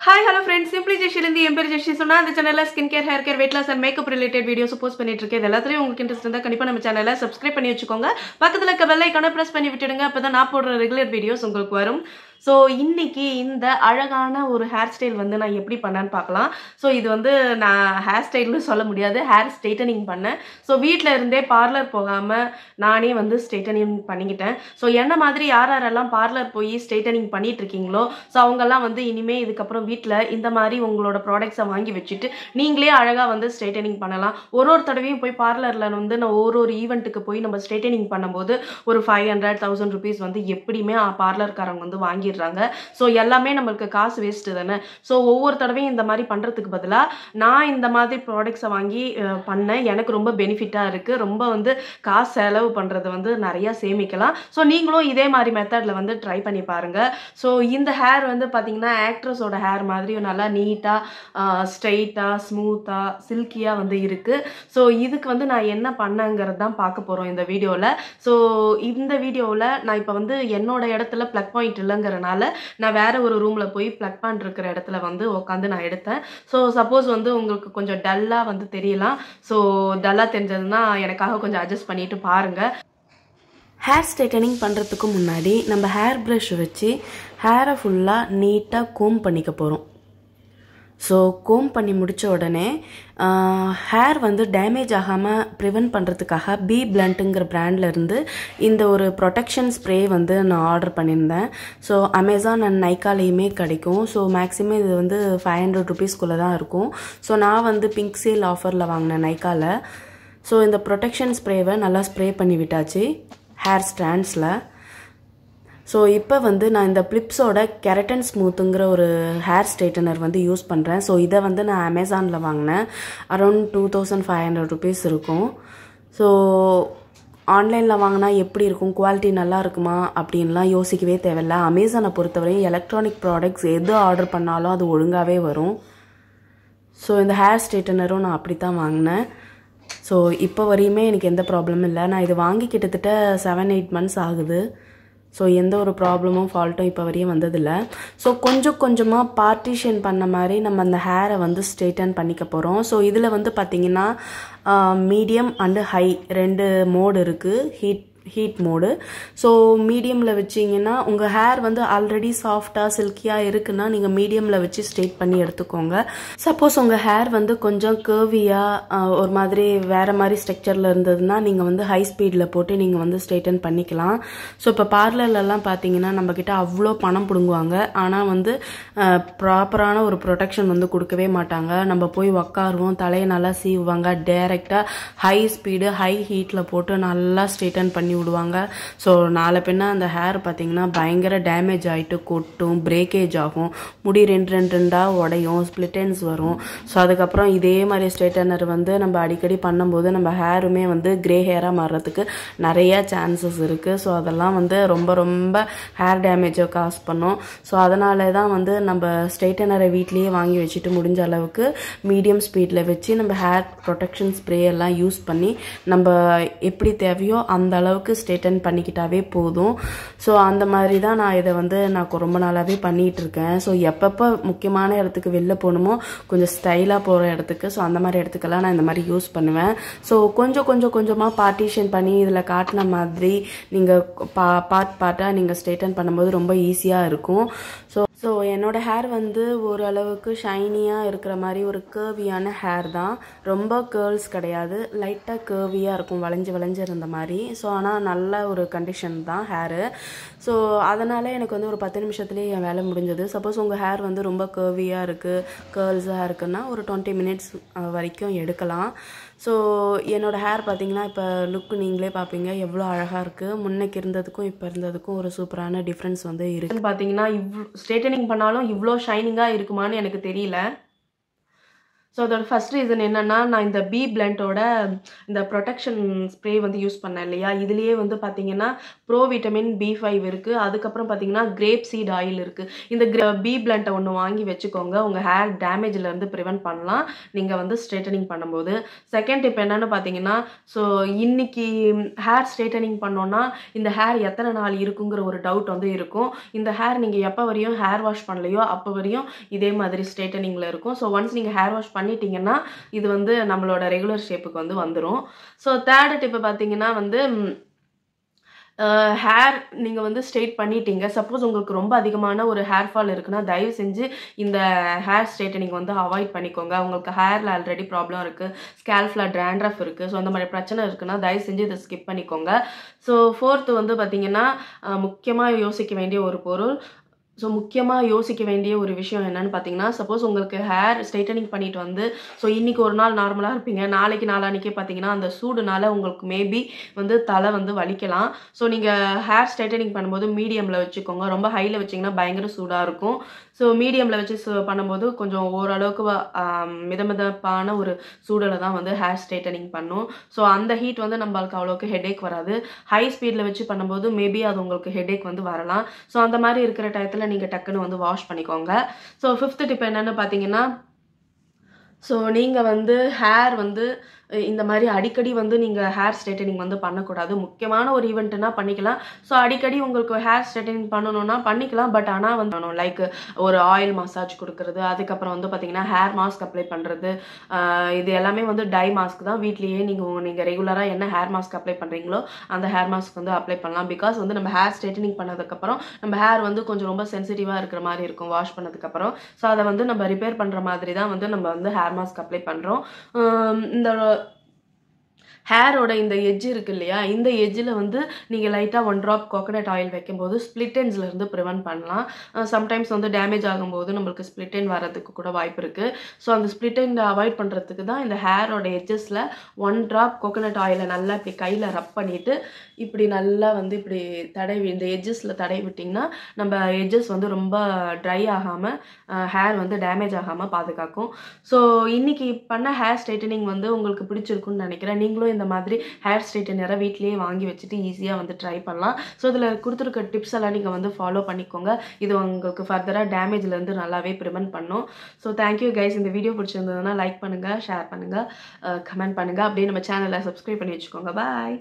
Hi, hello friends. Simply Jeshilindi, Ember Jeshi. So now the channel is skincare, hair care, weight loss and makeup related videos post பண்ணிட்டு எல்லாத்தையும் உங்களுக்கு interest இருந்தா கண்டிப்பா நம்ம சேனலை subscribe பண்ணி வச்சுக்கோங்க. பக்கத்துல இருக்க பெல் ஐகானை பிரஸ் பண்ணி விட்டுடுங்க. அப்பதான் நான் போடுற ரெகுலர் வீடியோஸ் உங்களுக்கு வரும். ஸோ இன்னைக்கு இந்த அழகான ஒரு ஹேர் ஸ்டைல் வந்து நான் எப்படி பண்ணேன்னு பார்க்கலாம். ஸோ இது வந்து நான் ஹேர் ஸ்டைல்னு சொல்ல முடியாது, ஹேர் ஸ்ட்ரெயிட்டனிங் பண்ணேன். ஸோ வீட்டில் இருந்தே பார்லர் போகாமல் நானே வந்து ஸ்ட்ரெயிட்டனிங் பண்ணிக்கிட்டேன். ஸோ என்ன மாதிரி யாரெல்லாம் பார்லர் போய் ஸ்ட்ரெயிட்டனிங் பண்ணிட்டு இருக்கீங்களோ ஸோ அவங்கெல்லாம் வந்து இனிமேல் இதுக்கப்புறம் வீட்டில் இந்த மாதிரி உங்களோட ப்ராடக்ட்ஸை வாங்கி வச்சுட்டு நீங்களே அழகாக வந்து ஸ்ட்ரெயிட்டனிங் பண்ணலாம். ஒரு தடவையும் போய் பார்லரில் வந்து நான் ஒரு ஈவெண்ட்டுக்கு போய் நம்ம ஸ்ட்ரெயிட்டனிங் பண்ணும்போது ஒரு 500,000 rupees வந்து எப்படியுமே பார்லர்காரங்க வந்து வாங்கிடுறாங்க. ஸோ எல்லாமே நம்மளுக்கு காசு வேஸ்ட் தானே. ஸோ ஒவ்வொரு தடவையும் இந்த மாதிரி பண்ணுறதுக்கு பதிலாக நான் இந்த மாதிரி ப்ராடக்ட்ஸை வாங்கி பண்ணேன். எனக்கு ரொம்ப பெனிஃபிட்டாக இருக்குது. ரொம்ப வந்து காசு செலவு பண்ணுறது வந்து நிறையா சேமிக்கலாம். ஸோ நீங்களும் இதே மாதிரி மெத்தடில் வந்து ட்ரை பண்ணி பாருங்கள். ஸோ இந்த ஹேர் வந்து பார்த்தீங்கன்னா ஆக்ட்ரஸோட ஹேர் மாதிரி நல்லா நீட்டாக ஸ்ட்ரெயிட்டாக ஸ்மூத்தாக சில்கியாக வந்து இருக்குது. ஸோ இதுக்கு வந்து நான் என்ன பண்ணேங்கிறது தான் பார்க்க போகிறோம் இந்த வீடியோவில். ஸோ இந்த வீடியோவில் நான் இப்போ வந்து என்னோட இடத்துல ப்ளக் பாயிண்ட் இல்லைங்கிறனால நான் வேற ஒரு ரூமில் போய் ப்ளக் பாயிண்ட் இருக்கிற இடத்துல வந்து உட்காந்து நான் எடுத்தேன். ஸோ சப்போஸ் வந்து உங்களுக்கு கொஞ்சம் டல்லாக வந்து தெரியலாம். ஸோ டல்லாக தெரிஞ்சதுன்னா எனக்காக கொஞ்சம் அட்ஜஸ்ட் பண்ணிட்டு பாருங்கள். ஹேர் ஸ்ட்ரைட்டனிங் பண்ணுறதுக்கு முன்னாடி நம்ம ஹேர் ப்ரஷ் வச்சு ஹேரை ஃபுல்லாக நீட்டாக கோம் பண்ணிக்க போகிறோம். ஸோ கோம் பண்ணி முடித்த உடனே ஹேர் வந்து டேமேஜ் ஆகாமல் ப்ரிவென்ட் பண்ணுறதுக்காக பி பிளண்ட்டுங்கிற பிராண்ட்லேருந்து இந்த ஒரு ப்ரொடெக்ஷன் ஸ்ப்ரே வந்து நான் ஆர்டர் பண்ணியிருந்தேன். ஸோ அமேசான் அண்ட் நைக்காலேயுமே கிடைக்கும். ஸோ மேக்ஸிமம் இது வந்து 500 rupeesக்குள்ளே தான் இருக்கும். ஸோ நான் வந்து பிங்க் சேல் ஆஃபரில் வாங்கினேன் நைக்காவில். ஸோ இந்த ப்ரொடெக்ஷன் ஸ்ப்ரேவை நல்லா ஸ்ப்ரே பண்ணி விட்டாச்சு ஹேர் ஸ்ட்ராண்ட்ஸில். ஸோ இப்போ வந்து நான் இந்த பிளிப்ஸோட கெரட்டன் ஸ்மூத்துங்கிற ஒரு ஹேர் ஸ்ட்ரைட்டனர் வந்து யூஸ் பண்ணுறேன். ஸோ இதை வந்து நான் அமேசானில் வாங்கினேன். அரௌண்ட் 2500 rupees இருக்கும். ஸோ ஆன்லைனில் வாங்கினா எப்படி இருக்கும், குவாலிட்டி நல்லா இருக்குமா அப்படின்லாம் யோசிக்கவே தேவையில்லை. அமேசானை பொறுத்தவரையும் எலக்ட்ரானிக் ப்ராடக்ட்ஸ் எது ஆர்டர் பண்ணாலும் அது ஒழுங்காகவே வரும். ஸோ இந்த ஹேர் ஸ்ட்ரைட்டனரும் நான் அப்படி தான் வாங்கினேன். ஸோ இப்போ வரையுமே எனக்கு எந்த ப்ராப்ளமும் இல்லை. நான் இது வாங்கி கிட்டத்தட்ட 7-8 months ஆகுது. ஸோ எந்த ஒரு ப்ராப்ளமும் ஃபால்ட்டும் இப்போ வரையும் வந்ததில்லை. ஸோ கொஞ்சம் கொஞ்சமாக பார்ட்டிஷன் பண்ண மாதிரி நம்ம அந்த ஹேரை வந்து ஸ்ட்ரெயிட்டன் பண்ணிக்க போகிறோம். ஸோ இதில் வந்து பார்த்திங்கன்னா மீடியம் அண்டு ஹை 2 மோடு இருக்குது. Heat mode. ஸோ மீடியமில் வச்சிங்கன்னா உங்கள் ஹேர் வந்து ஆல்ரெடி சாஃப்டாக சில்கியாக இருக்குன்னா நீங்கள் மீடியமில் வச்சு ஸ்ட்ரெயிட் பண்ணி எடுத்துக்கோங்க. சப்போஸ் உங்கள் ஹேர் வந்து கொஞ்சம் கர்வியாக ஒரு மாதிரி வேறு மாதிரி ஸ்ட்ரக்சரில் இருந்ததுன்னா நீங்கள் வந்து ஹை ஸ்பீடில் போட்டு நீங்கள் வந்து ஸ்ட்ரெயிட்டன் பண்ணிக்கலாம். ஸோ இப்போ பார்லர்லலாம் பார்த்தீங்கன்னா நம்மக்கிட்ட அவ்வளோ பணம் பிடுங்குவாங்க. ஆனால் வந்து ப்ராப்பரான ஒரு ப்ரொடெக்ஷன் வந்து கொடுக்கவே மாட்டாங்க. நம்ம போய் உக்காருவோம், தலையை நல்லா சீவுவாங்க, டைரெக்டாக ஹை ஸ்பீடு ஹை ஹீட்டில் போட்டு நல்லா ஸ்ட்ரெயிட்டன் பண்ணி விடுவாங்க. ஸோ நாளை பின்ன அந்த ஹேர் பார்த்தீங்கன்னா பயங்கர டேமேஜ் ஆகிட்டு கொட்டும், பிரேக்கேஜ் ஆகும், முடி ரெண்டாக உடையும், ஸ்பிளிட்டன்ஸ் வரும். ஸோ அதுக்கப்புறம் இதே மாதிரி ஸ்ட்ரெயிட்டனர் வந்து நம்ம அடிக்கடி பண்ணும்போது நம்ம ஹேருமே வந்து கிரே ஹேராக மாறுறதுக்கு நிறைய சான்சஸ் இருக்குது. ஸோ அதெல்லாம் வந்து ரொம்ப ஹேர் டேமேஜை காஸ் பண்ணும். ஸோ அதனால தான் வந்து நம்ம ஸ்ட்ரெயிட்டனரை வீட்லேயே வாங்கி வச்சுட்டு முடிஞ்ச அளவுக்கு மீடியம் ஸ்பீடில் வச்சு நம்ம ஹேர் ப்ரொடெக்ஷன் ஸ்ப்ரே எல்லாம் யூஸ் பண்ணி நம்ம எப்படி தேவையோ அந்த அளவுக்கு ஸ்ட்ரெயிட்டன் பண்ணிக்கிட்டாவே போதும். ஸோ அந்த மாதிரி தான் நான் இதை வந்து நான் ரொம்ப நாளாகவே பண்ணிகிட்டு இருக்கேன். ஸோ எப்பப்போ முக்கியமான இடத்துக்கு வெளில போகணுமோ கொஞ்சம் ஸ்டைலாக போகிற இடத்துக்கு ஸோ அந்த மாதிரி இடத்துக்கெல்லாம் நான் இந்த மாதிரி யூஸ் பண்ணுவேன். ஸோ கொஞ்சமாக பார்ட்டிஷன் பண்ணி இதில் காட்டின மாதிரி நீங்கள் பார்ட்டாக நீங்கள் ஸ்ட்ரெயிட்டன் பண்ணும்போது ரொம்ப ஈஸியாக இருக்கும். ஸோ என்னோட ஹேர் வந்து ஓரளவுக்கு ஷைனியாக இருக்கிற மாதிரி ஒரு கர்வியான ஹேர் தான். ரொம்ப கேர்ள்ஸ் கிடையாது, லைட்டாக கர்வியாக இருக்கும், வளைஞ்சு இருந்த மாதிரி. ஸோ ஆனால் நல்ல ஒரு கண்டிஷன் தான் ஹேரு. ஸோ அதனால் எனக்கு வந்து ஒரு 10 நிமிஷத்துலேயே என் வேலை முடிஞ்சது. சப்போஸ் உங்கள் ஹேர் வந்து ரொம்ப கர்வியாக இருக்குது, கேர்ள்ஸாக இருக்குன்னா ஒரு 20 minutes வரைக்கும் எடுக்கலாம். ஸோ என்னோடய ஹேர் பார்த்திங்கன்னா இப்போ லுக்கு நீங்களே பார்ப்பீங்க எவ்வளோ அழகாக இருக்குது. முன்னைக்கு இருந்ததுக்கும் இப்போ இருந்ததுக்கும் ஒரு சூப்பரான டிஃப்ரென்ஸ் வந்து இருக்குன்னு பார்த்தீங்கன்னா ஸ்ட்ரெயிட்டனிங் பண்ணாலும் இவ்வளோ ஷைனிங்காக இருக்குமான்னு எனக்கு தெரியல. ஸோ அதோட ஃபர்ஸ்ட் ரீசன் என்னன்னா, நான் இந்த பி பிளண்டோட இந்த ப்ரொடெக்ஷன் ஸ்ப்ரே வந்து யூஸ் பண்ணேன் இல்லையா, இதுலேயே வந்து பார்த்தீங்கன்னா ப்ரோ விட்டமின் B5 இருக்குது. அதுக்கப்புறம் பார்த்தீங்கன்னா கிரேப் சீட் ஆயில் இருக்குது. இந்த பி பிளண்ட்டை ஒன்று வாங்கி வச்சுக்கோங்க. உங்கள் ஹேர் டேமேஜ்லேருந்து ப்ரிவென்ட் பண்ணலாம் நீங்கள் வந்து ஸ்ட்ரெயிட்டனிங் பண்ணும்போது. செகண்ட் டிப் என்னென்னு பார்த்தீங்கன்னா, ஸோ இன்னைக்கு ஹேர் ஸ்ட்ரெயிட்டனிங் பண்ணோன்னா இந்த ஹேர் எத்தனை நாள் இருக்குங்கிற ஒரு டவுட் வந்து இருக்கும். இந்த ஹேர் நீங்கள் எப்போ வரையும் ஹேர் வாஷ் பண்ணலையோ அப்போ வரையும் இதே மாதிரி ஸ்ட்ரெயிட்டனிங்கில் இருக்கும். ஸோ ஒன்ஸ் நீங்கள் ஹேர் வாஷ் பண்ணிட்டீங்கன்னா இது வந்து நம்மளோட ரெகுலர் ஷேப்புக்கு வந்து வந்துடும். ஸோ தேர்ட் டிப்பு பார்த்தீங்கன்னா வந்து ஹேர் நீங்கள் வந்து ஸ்ட்ரெயிட் பண்ணிட்டீங்க, சப்போஸ் உங்களுக்கு ரொம்ப அதிகமான ஒரு ஹேர் ஃபால் இருக்குன்னா தயவு செஞ்சு இந்த ஹேர் ஸ்ட்ரெயிட்டனிங் வந்து அவாய்ட் பண்ணிக்கோங்க. உங்களுக்கு ஹேரில் ஆல்ரெடி ப்ராப்ளம் இருக்குது, ஸ்கேல்ஃபில் ட்ராண்ட்ரஃப் இருக்குது, ஸோ அந்த மாதிரி பிரச்சனை இருக்குன்னா தயவு செஞ்சு இதை ஸ்கிப் பண்ணிக்கோங்க. ஸோ ஃபோர்த்து வந்து பார்த்தீங்கன்னா முக்கியமாக யோசிக்க வேண்டிய ஒரு பொருள், ஸோ முக்கியமாக யோசிக்க வேண்டிய ஒரு விஷயம் என்னென்னு பார்த்தீங்கன்னா, சப்போஸ் உங்களுக்கு ஹேர் ஸ்ட்ரெயிட்டனிங் பண்ணிட்டு வந்து ஸோ இன்றைக்கி ஒரு நாள் நார்மலாக இருப்பீங்க, நாளைக்கு நாளானிக்கே பார்த்தீங்கன்னா அந்த சூடுனால உங்களுக்கு மேபி வந்து தலை வந்து வலிக்கலாம். ஸோ நீங்கள் ஹேர் ஸ்ட்ரெயிட்டனிங் பண்ணும்போது மீடியமில் வச்சுக்கோங்க. ரொம்ப ஹையில் வச்சிங்கன்னா பயங்கர சூடாக இருக்கும். ஸோ மீடியமில் வச்சு பண்ணும்போது கொஞ்சம் ஓரளவுக்கு மிதமிதப்பான ஒரு சூடில் தான் வந்து ஹேர் ஸ்ட்ரெயிட்டனிங் பண்ணும். ஸோ அந்த ஹீட் வந்து நம்மளுக்கு அவ்வளோக்கு ஹெடேக் வராது. ஹை ஸ்பீடில் வச்சு பண்ணும்போது மேபி அது உங்களுக்கு ஹெடேக் வந்து வரலாம். ஸோ அந்த மாதிரி இருக்கிற டயத்தில் நீங்கள் டக்குன்னு வந்து வாஷ் பண்ணிக்கோங்க. ஸோ ஃபிஃப்த் டிப் என்னென்னு பார்த்தீங்கன்னா, ஸோ நீங்கள் வந்து ஹேர் வந்து இந்த மாதிரி அடிக்கடி வந்து நீங்கள் ஹேர் ஸ்ட்ரெயிட்டனிங் வந்து பண்ணக்கூடாது. முக்கியமான ஒரு ஈவெண்ட்னா பண்ணிக்கலாம். ஸோ அடிக்கடி உங்களுக்கு ஹேர் ஸ்ட்ரெயிட்டனிங் பண்ணணும்னா பண்ணிக்கலாம். பட் ஆனால் வந்து லைக் ஒரு ஆயில் மசாஜ் கொடுக்குறது, அதுக்கப்புறம் வந்து பார்த்தீங்கன்னா ஹேர் மாஸ்க் அப்ளை பண்ணுறது, இது எல்லாமே வந்து டை மாஸ்க் தான். வீட்லேயே நீங்கள் ரெகுலராக என்ன ஹேர் மாஸ்க் அப்ளை பண்ணுறீங்களோ அந்த ஹேர் மாஸ்க் வந்து அப்ளை பண்ணலாம். பிகாஸ் வந்து நம்ம ஹேர் ஸ்ட்ரெயிட்டனிங் பண்ணதுக்கப்புறம் நம்ம ஹேர் வந்து கொஞ்சம் ரொம்ப சென்சிட்டிவாக இருக்கிற மாதிரி இருக்கும் வாஷ் பண்ணதுக்கப்புறம். ஸோ அதை வந்து நம்ம ரிப்பேர் பண்ணுற மாதிரி தான் வந்து நம்ம வந்து ஹேர் மாஸ்க் அப்ளை பண்ணுறோம். இந்த ஹேரோட இந்த எட்ஜ் இருக்கு இல்லையா, இந்த எட்ஜில் வந்து நீங்கள் லைட்டாக 1 ட்ராப் கோகனட் ஆயில் வைக்கும்போது ஸ்பிளிட் எண்ட்ஸ்லேருந்து ப்ரிவென்ட் பண்ணலாம். சம்டைம்ஸ் வந்து டேமேஜ் ஆகும்போது நம்மளுக்கு ஸ்பிளிட் எண்ட் வரதுக்கு கூட வாய்ப்பு இருக்குது. ஸோ அந்த ஸ்பிளிட் எண்ட் அவாய்ட் பண்ணுறதுக்கு தான் இந்த ஹேரோட எட்ஜஸில் 1 ட்ராப் கோகனட் ஆயிலை நல்லா இப்படி கையில் ரப் பண்ணிவிட்டு இப்படி நல்லா வந்து இப்படி தடவி இந்த எட்ஜஸில் தடவி விட்டிங்கன்னா நம்ம எட்ஜஸ் வந்து ரொம்ப ட்ரை ஆகாமல் ஹேர் வந்து டேமேஜ் ஆகாமல் பாதுகாக்கும். ஸோ இன்றைக்கி பண்ண ஹேர் ஸ்ட்ரெயிட்டனிங் வந்து உங்களுக்கு பிடிச்சிருக்குன்னு நினைக்கிறேன். நீங்களும் இந்த மாதிரி ஹேர் ஸ்ட்ரெயிட்டனரை வீட்லேயே வாங்கி வச்சுட்டு ஈஸியாக வந்து ட்ரை பண்ணலாம். ஸோ இதில் கொடுத்துருக்க டிப்ஸ் எல்லாம் நீங்கள் வந்து ஃபாலோ பண்ணிக்கோங்க. இது உங்களுக்கு ஃபர்தராக டேமேஜ்லேருந்து நல்லாவே ப்ரிவென்ட் பண்ணும். So thank you guys. இந்த வீடியோ பிடிச்சிருந்ததுன்னா லைக் பண்ணுங்கள், ஷேர் பண்ணுங்கள், கமெண்ட் பண்ணுங்கள். அப்படியே நம்ம சேனலை சப்ஸ்கிரைப் பண்ணி வச்சுக்கோங்க. பாய்.